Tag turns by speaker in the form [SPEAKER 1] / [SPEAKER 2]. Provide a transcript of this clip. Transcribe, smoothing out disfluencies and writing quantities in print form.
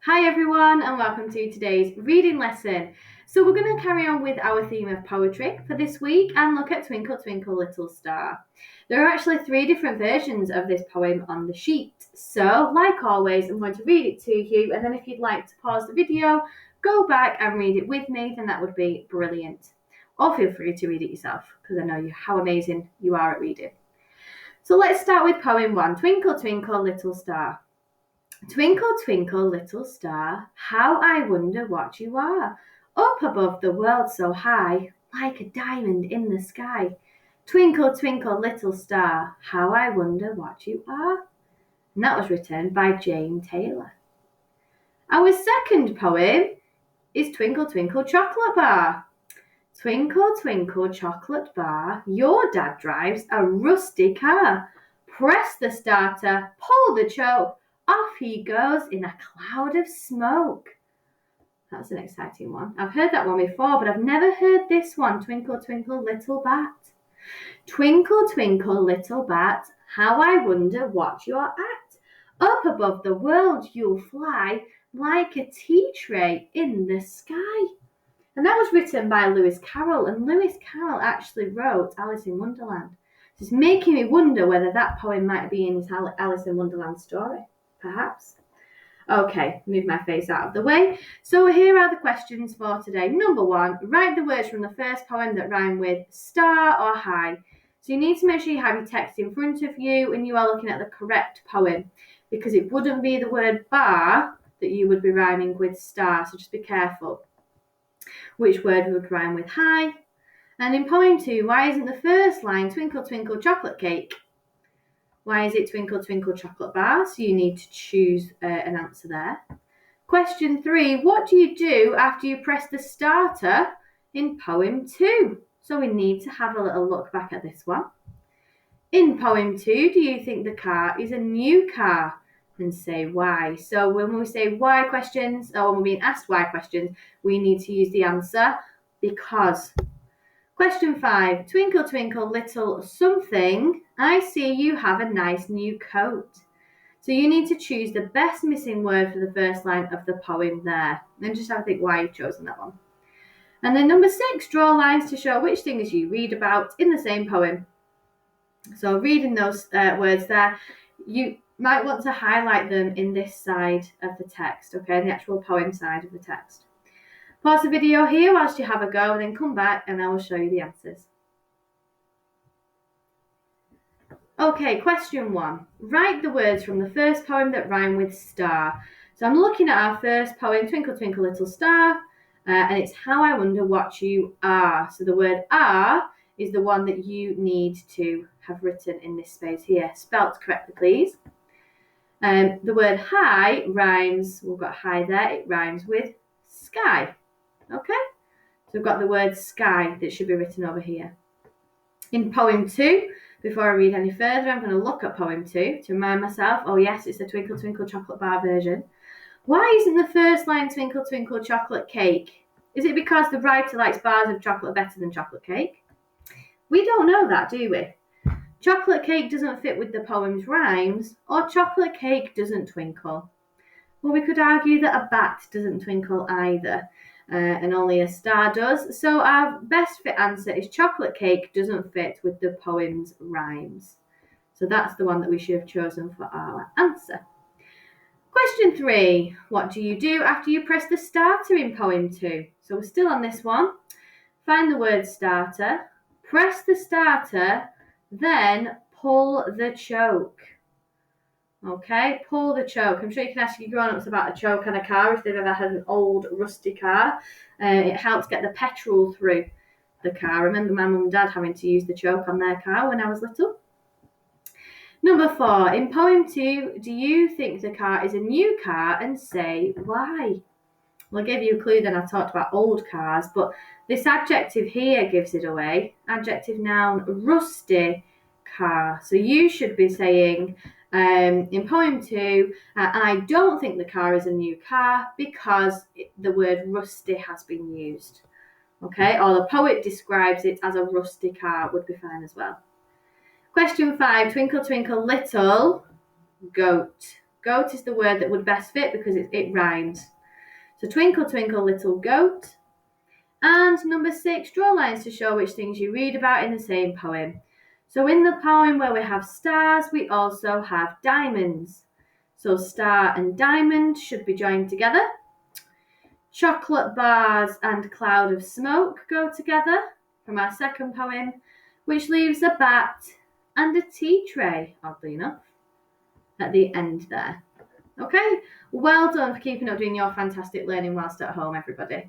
[SPEAKER 1] Hi everyone and welcome to today's reading lesson. So we're going to carry on with our theme of poetry for this week and look at Twinkle Twinkle Little Star. There are actually 3 different versions of this poem on the sheet. So like always, I'm going to read it to you, and then if you'd like to pause the video, go back and read it with me, then that would be brilliant. Or feel free to read it yourself because I know how amazing you are at reading. So let's start with poem 1, Twinkle Twinkle Little Star. Twinkle, twinkle, little star, how I wonder what you are. Up above the world so high, like a diamond in the sky. Twinkle, twinkle, little star, how I wonder what you are. And that was written by Jane Taylor. Our second poem is Twinkle, Twinkle, Chocolate Bar. Twinkle, twinkle, chocolate bar, your dad drives a rusty car. Press the starter, pull the choke, off he goes in a cloud of smoke. That's an exciting one. I've heard that one before, but I've never heard this one. Twinkle, twinkle, little bat. Twinkle, twinkle, little bat, how I wonder what you're at. Up above the world you'll fly like a tea tray in the sky. And that was written by Lewis Carroll, and Lewis Carroll actually wrote Alice in Wonderland. So it's making me wonder whether that poem might be in his Alice in Wonderland story, perhaps. Okay, move my face out of the way. So here are the questions for today. Number 1, write the words from the first poem that rhyme with star or high. So you need to make sure you have your text in front of you and you are looking at the correct poem, because it wouldn't be the word bar that you would be rhyming with star, so just be careful which word would rhyme with high. And in poem 2, why isn't the first line twinkle twinkle chocolate cake? Why is it twinkle twinkle chocolate bar? So you need to choose an answer there. Question 3, what do you do after you press the starter in poem 2? So we need to have a little look back at this one. In poem 2, do you think the car is a new car? And say why. So when we say why questions, or when we're being asked why questions, we need to use the answer because. Question 5, twinkle twinkle little something, I see you have a nice new coat. So you need to choose the best missing word for the first line of the poem there. And just have a think why you've chosen that one. And then number 6, draw lines to show which things you read about in the same poem. So reading those words there, you might want to highlight them in this side of the text, okay, the actual poem side of the text. Pause the video here whilst you have a go, and then come back and I will show you the answers. Okay, question 1. Write the words from the first poem that rhyme with star. So I'm looking at our first poem, Twinkle Twinkle Little Star, and it's how I wonder what you are. So the word are is the one that you need to have written in this space here. Spelt correctly, please. The word high rhymes, we've got high there, it rhymes with sky. Okay? So we've got the word sky that should be written over here. In poem 2, before I read any further, I'm going to look at poem 2 to remind myself, oh yes, it's the Twinkle Twinkle Chocolate Bar version. Why isn't the first line Twinkle Twinkle Chocolate Cake? Is it because the writer likes bars of chocolate better than chocolate cake? We don't know that, do we? Chocolate cake doesn't fit with the poem's rhymes, or chocolate cake doesn't twinkle. Well, we could argue that a bat doesn't twinkle either, and only a star does. So our best fit answer is chocolate cake doesn't fit with the poem's rhymes. So that's the one that we should have chosen for our answer. Question 3, what do you do after you press the starter in poem 2? So we're still on this one. Find the word starter, press the starter, then pull the choke. Okay, pull the choke. I'm sure you can ask your grown-ups about a choke on a car if they've ever had an old rusty car. It helps get the petrol through the car. I remember my mum and dad having to use the choke on their car when I was little. Number 4, in poem 2, do you think the car is a new car, and say why? Well, I gave you a clue then. I talked about old cars, but this adjective here gives it away. Adjective noun, rusty car. So you should be saying in poem 2, I don't think the car is a new car because the word rusty has been used. Okay, or the poet describes it as a rusty car would be fine as well. Question 5, twinkle twinkle little goat. Goat is the word that would best fit because it rhymes. So twinkle, twinkle, little goat. And number 6, draw lines to show which things you read about in the same poem. So in the poem where we have stars, we also have diamonds. So star and diamond should be joined together. Chocolate bars and cloud of smoke go together from our second poem, which leaves a bat and a tea tray, oddly enough, at the end there. Okay, well done for keeping up doing your fantastic learning whilst at home, everybody.